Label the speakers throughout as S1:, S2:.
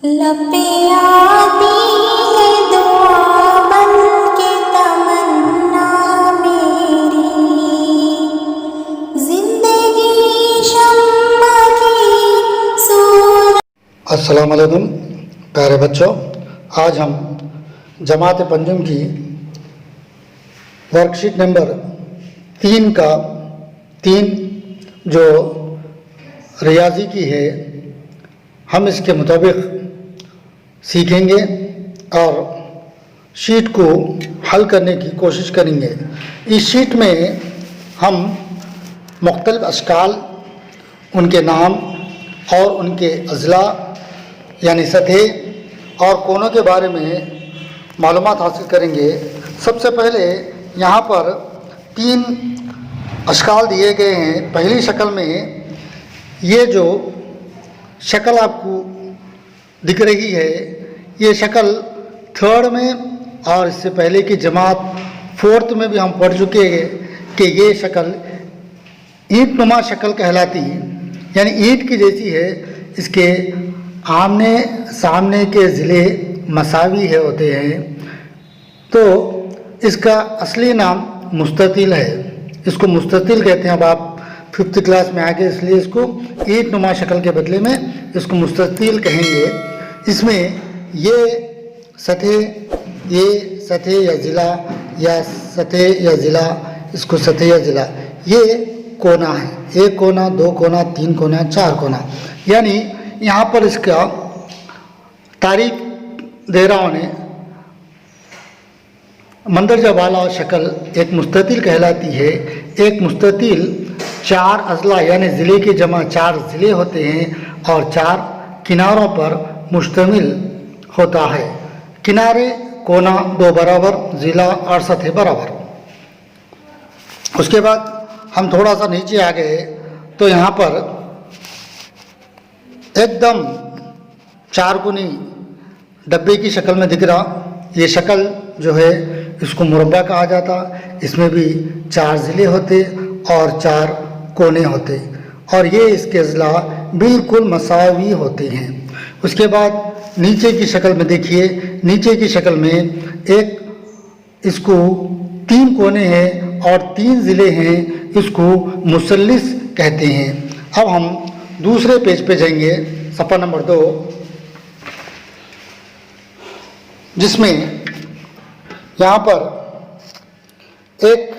S1: लपे आती है दुआ बन के तमन्ना मेरी, जिंदगी शम्मा की सूरत।
S2: अस्सलाम वालेकुम प्यारे बच्चों, आज हम जमात पंजुम की वर्कशीट नंबर 3 का 3 जो रियाजी की है, हम इसके मुताबिक सीखेंगे और शीट को हल करने की कोशिश करेंगे। इस शीट में हम मुख्तलिफ अशकाल, उनके नाम और उनके अज़ला यानी सतह और कोनों के बारे में मालूमात हासिल करेंगे। सबसे पहले यहाँ पर 3 अशकाल दिए गए हैं। पहली शक्ल में ये जो शक्ल आपको दिख रही है, ये शक्ल 3rd में और इससे पहले की जमात 4th में भी हम पढ़ चुके हैं कि ये शक्ल ईंट नुमा शक्ल कहलाती है, यानी ईंट की जैसी है। इसके आमने सामने के ज़िले मसावी है होते हैं, तो इसका असली नाम मुस्ततिल है। इसको मुस्ततिल कहते हैं। अब आप 5th क्लास में आ गए, इसलिए इसको ईंट नुमा शक्ल के बदले में इसको मुस्ततिल कहेंगे। इसमें ये सतह या ज़िला या सतह या ज़िला, इसको सतह या ज़िला, ये कोना है। 1 कोना, 2 कोना, 3 कोना, 4 कोना। यानी यहाँ पर इसका तारीख दे रहा हूँ। मंदरजा वाला शक्ल एक मुस्ततिल कहलाती है। एक मुस्ततिल 4 अज़ला यानी ज़िले की जमा 4 ज़िले होते हैं और 4 किनारों पर मुश्तमिल होता है। किनारे, कोना 2 बराबर, ज़िला और सतह बराबर। उसके बाद हम थोड़ा सा नीचे आ गए तो यहाँ पर एकदम 4 कोनी डब्बे की शक्ल में दिख रहा ये शक्ल जो है, इसको मुरब्बा कहा जाता। इसमें भी 4 ज़िले होते और 4 कोने होते और ये इसके अज़ला बिल्कुल मसावी होते हैं। उसके बाद नीचे की शक्ल में देखिए, नीचे की शक्ल में एक इसको 3 कोने हैं और 3 ज़िले हैं, इसको मुसल्लिस कहते हैं। अब हम दूसरे पेज पे जाएंगे, सफ़ा नंबर 2, जिसमें यहाँ पर एक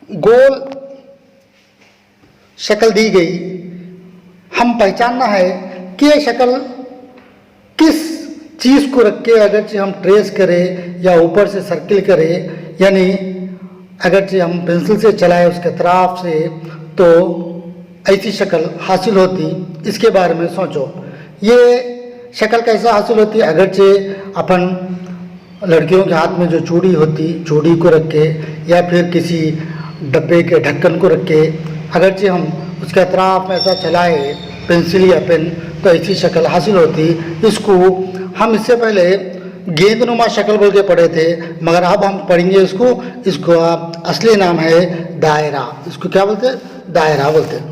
S2: गोल शक्ल दी गई। हम पहचानना है कि यह शक्ल किस चीज़ को रख के अगरचे हम ट्रेस करें या ऊपर से सर्किल करें, यानी अगरचे हम पेंसिल से चलाएं उसके तरफ से, तो ऐसी शक्ल हासिल होती। इसके बारे में सोचो, ये शक्ल कैसा हासिल होती। अगरचे अपन लड़कियों के हाथ में जो चूड़ी होती, चूड़ी को रख के या फिर किसी डब्बे के ढक्कन को रख के अगरचे हम उसके अतराफ में ऐसा चलाए पेंसिल या पेन, तो ऐसी शक्ल हासिल होती। इसको हम इससे पहले गेंदनुमा शक्ल बोल के पढ़े थे, मगर अब हम पढ़ेंगे इसको असली नाम है दायरा। इसको क्या बोलते हैं? दायरा बोलते हैं।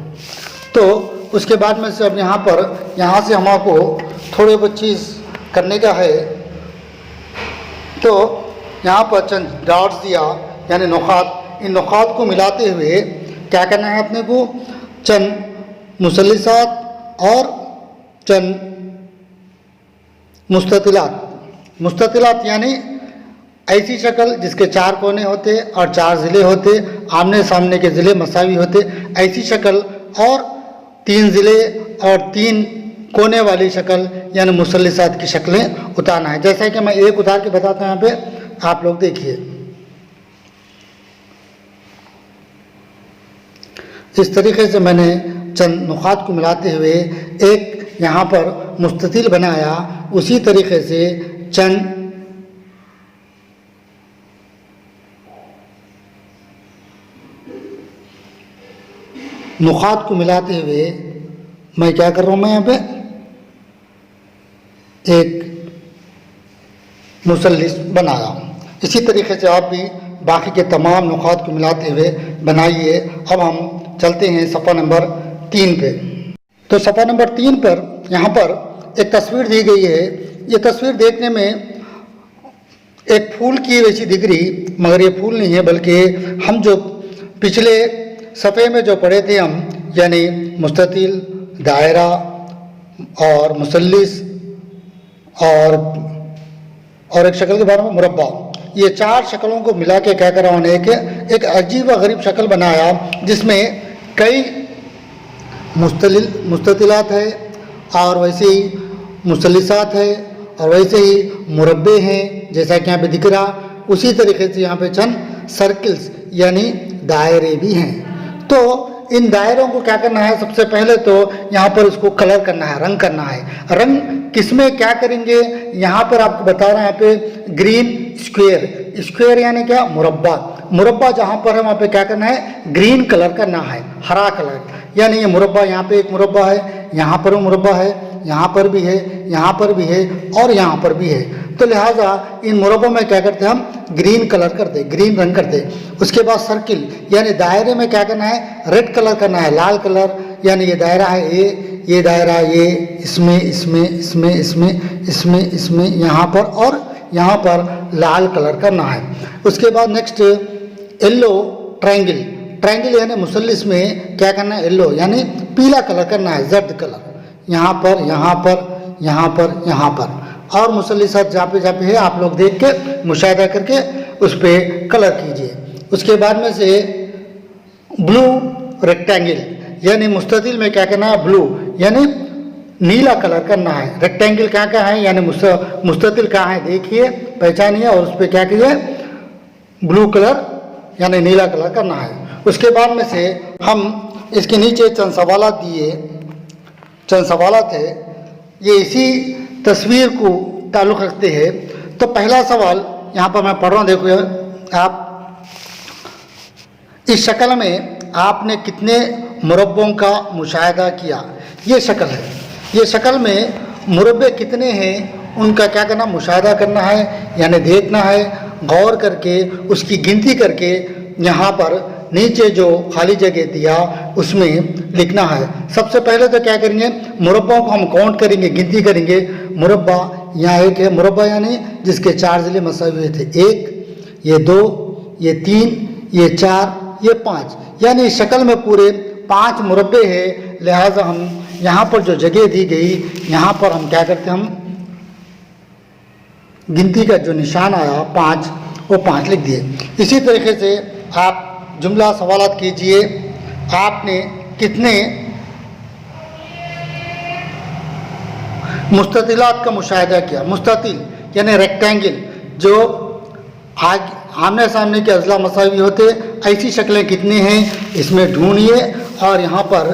S2: तो उसके बाद में से अब यहाँ से हमको थोड़े बहुत चीज़ करने का है। तो यहाँ पर चंद डॉट्स दिया यानी नुकात, इन नुकात को मिलाते हुए क्या करना है अपने को? चंद मुसल्लिसात और चंद मुस्ततिलात यानी ऐसी शक्ल जिसके 4 कोने होते और 4 ज़िले होते, आमने सामने के ज़िले मसावी होते, ऐसी शक्ल और 3 ज़िले और 3 कोने वाली शक्ल यानी मुसल्लिसात की शक्लें उतारना है। जैसा कि मैं एक उतार के बताता हूँ, यहाँ पे आप लोग देखिए। इस तरीके से मैंने चंद नुकात को मिलाते हुए एक यहाँ पर मुस्ततिल बनाया। उसी तरीके से चंद नुकात को मिलाते हुए मैं क्या कर रहा हूँ, मैं यहाँ पे एक मुसल्लिस बनाया। इसी तरीके से आप भी बाकी के तमाम नुकात को मिलाते हुए बनाइए। अब हम चलते हैं सफ़ा नंबर 3 पे। तो सफ़ा नंबर 3 पर यहाँ पर एक तस्वीर दी गई है। ये तस्वीर देखने में एक फूल की वैसी दिख रही, मगर ये फूल नहीं है, बल्कि हम जो पिछले सफ़े में जो पढ़े थे हम, यानी मुस्ततिल, दायरा और मुसल्लिस और एक शक्ल के बारे में मुरब्बा, ये 4 शक्लों को मिला के क्या करा उन्होंने एक अजीब व गरीब शक्ल बनाया, जिसमें कई मुस्ततिलात है और वैसे ही मुसल्लिसात है और वैसे ही मुरब्बे हैं, जैसा कि यहाँ पे दिख रहा। उसी तरीके से यहाँ पे चंद सर्किल्स यानी दायरे भी हैं। तो इन दायरों को क्या करना है, सबसे पहले तो यहाँ पर इसको कलर करना है, रंग करना है। रंग किसमें क्या करेंगे, यहाँ पर आपको बता रहा है, यहाँ पे ग्रीन स्क्वायर, स्क्वायर यानी क्या, मुरब्बा। मुरब्बा जहाँ पर है वहाँ पे क्या करना है, ग्रीन कलर करना है, हरा कलर। यानी ये मुरब्बा, यहाँ पे एक मुरब्बा है, यहाँ पर मुरब्बा है, यहाँ पर भी है, यहाँ पर भी है और यहाँ पर भी है। तो लिहाजा इन मुरब्बों में क्या करते हैं, हम ग्रीन कलर करते, ग्रीन रंग करते। उसके बाद सर्किल यानी दायरे में क्या करना है, रेड कलर करना है, लाल कलर। यानी ये दायरा है ये दायरा, ये इसमें इसमें इसमें इसमें इसमें इसमें यहाँ पर और यहाँ पर लाल कलर करना है। उसके बाद नेक्स्ट येलो ट्रायंगल, ट्रायंगल यानी मुसल्लिस में क्या करना है, येलो यानी पीला कलर करना है, जर्द कलर, यहाँ पर यहाँ पर यहाँ पर यहाँ पर। और मुसल्लिसात जहाँ पे है आप लोग देख के मुशाहिदा करके उस पर कलर कीजिए। उसके बाद में से ब्लू रेक्टेंगल यानी मुस्ततिल में क्या करना है, ब्लू यानी नीला कलर करना है। रेक्टेंगल क्या क्या है यानी मुस्ततिल कहाँ है देखिए, पहचानिए और उस पर क्या कीजिए, ब्लू कलर यानी नीला कलर करना है। उसके बाद में से हम इसके नीचे चंद सवालात दिए, चंद सवालात है, ये इसी तस्वीर को ताल्लुक़ रखते हैं। तो पहला सवाल यहाँ पर मैं पढ़ रहा हूँ, देखो आप, इस शक्ल में आपने कितने मुरब्बों का मुशाहिदा किया। ये शक्ल है, ये शक्ल में मुरब्बे कितने हैं उनका क्या करना, मुशाहिदा करना है, यानी देखना है, गौर करके उसकी गिनती करके यहाँ पर नीचे जो खाली जगह दिया उसमें लिखना है। सबसे पहले तो क्या करेंगे, मुरब्बों को हम काउंट करेंगे, गिनती करेंगे। मुरब्बा यहाँ एक है, मुरब्बा यानी जिसके 4 ज़िले मसावी हुए थे, 1, ये 2, ये 3, ये 4, ये 5, यानी इस शक्ल में पूरे 5 मुरब्बे हैं। लिहाजा हम यहाँ पर जो जगह दी गई, यहाँ पर हम क्या करते हैं, हम गिनती का जो निशान आया 5, वो 5 लिख दिए। इसी तरीके से आप जुमला सवालात कीजिए, आपने कितने मुस्ततिलात का मुशाहिदा किया। मुस्ततिल यानी रेक्टेंगल, जो आमने सामने के अजला मसावी होते, ऐसी शक्लें कितनी हैं इसमें ढूंढिए और यहाँ पर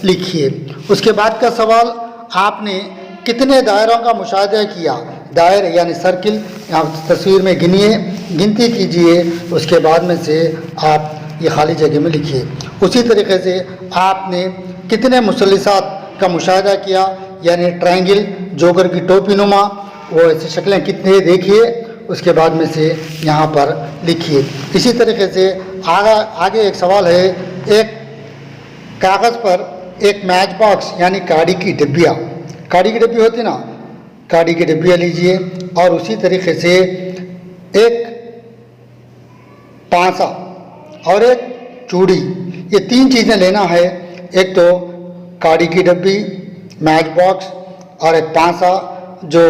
S2: लिखिए। उसके बाद का सवाल, आपने कितने दायरों का मुशाहिदा किया। दायरे यानी सर्किल, यहाँ तस्वीर में गिनिए, गिनती कीजिए, उसके बाद में से आप ये खाली जगह में लिखिए। उसी तरीके से आपने कितने मुसल्लिसात का मुशाहिदा किया, यानी ट्रायंगल, जोकर की टोपी नुमा, वो ऐसी शक्लें कितने देखिए, उसके बाद में से यहाँ पर लिखिए। इसी तरीके से आगे एक सवाल है, एक कागज़ पर एक मैच बॉक्स यानी काड़ी की डिब्बियाँ, काड़ी की डिब्बी होती ना, काड़ी की डिब्बियाँ लीजिए और उसी तरीके से एक पांसा और एक चूड़ी, ये 3 चीज़ें लेना है। एक तो काड़ी की डब्बी, मैच बॉक्स और एक पांसा, जो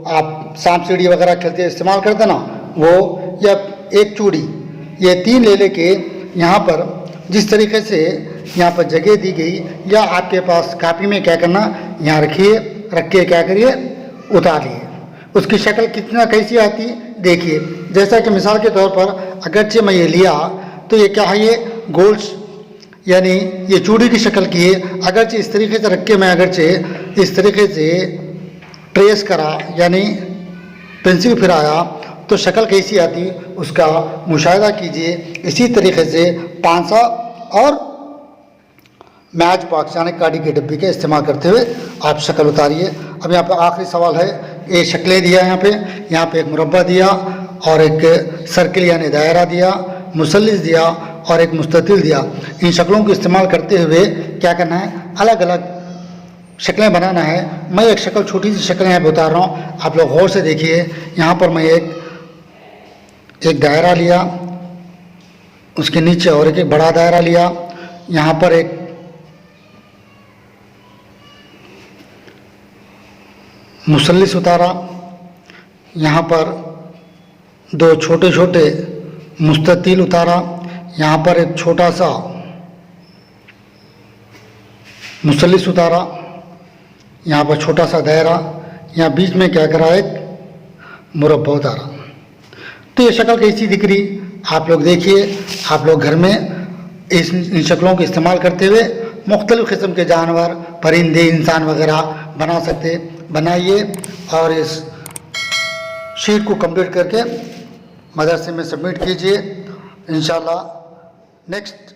S2: आप सांप सीढ़ी वगैरह खेलते इस्तेमाल करते ना वो, या एक चूड़ी, ये 3 ले लेके यहाँ पर जिस तरीके से यहाँ पर जगह दी गई, या आपके पास कापी में क्या करना, यहाँ रखिए, रख के क्या करिए, उतारिए। उसकी शक्ल कितना कैसी आती देखिए। जैसा कि मिसाल के तौर पर अगरचे मैं ये लिया तो ये क्या है, ये गोल्स यानी ये चूड़ी की शक्ल की है। अगरचे इस तरीके से रख के मैं अगरचे इस तरीके से ट्रेस करा यानी पेंसिल फिराया तो शक्ल कैसी आती, उसका मुशाहिदा कीजिए। इसी तरीके से पांसा और मैच बॉक्स यानी काड़ी की डब्बी का इस्तेमाल करते हुए आप शक्ल उतारिए। अब यहाँ पर आखिरी सवाल है, ये शक्लें दिया यहाँ पे एक मुरब्बा दिया और एक सर्किल यानी दायरा दिया, मुसल्लिस दिया और एक मुस्ततिल दिया। इन शक्लों को इस्तेमाल करते हुए क्या करना है, अलग अलग शक्लें बनाना है। मैं एक शक्ल, छोटी सी शक्ल यहाँ पे उतार रहा हूँ, आप लोग गौर से देखिए। यहाँ पर मैं एक दायरा लिया, उसके नीचे और एक बड़ा दायरा लिया, यहाँ पर एक मुसल्लिस उतारा, यहाँ पर दो छोटे छोटे मुस्ततील उतारा, यहाँ पर एक छोटा सा मुसल्लिस उतारा, यहाँ पर छोटा सा दायरा, यहाँ बीच में क्या करा, एक मुरब्बा उतारा। तो ये शक्ल कैसी दिख रही, आप लोग देखिए। आप लोग घर में इन शक्लों को इस्तेमाल करते हुए मुख्तलिफ़ किस्म के जानवर, परिंदे, इंसान वगैरह बना सकते। बनाइए और इस शीट को कंप्लीट करके मदरसे में सबमिट कीजिए। इंशाल्लाह नेक्स्ट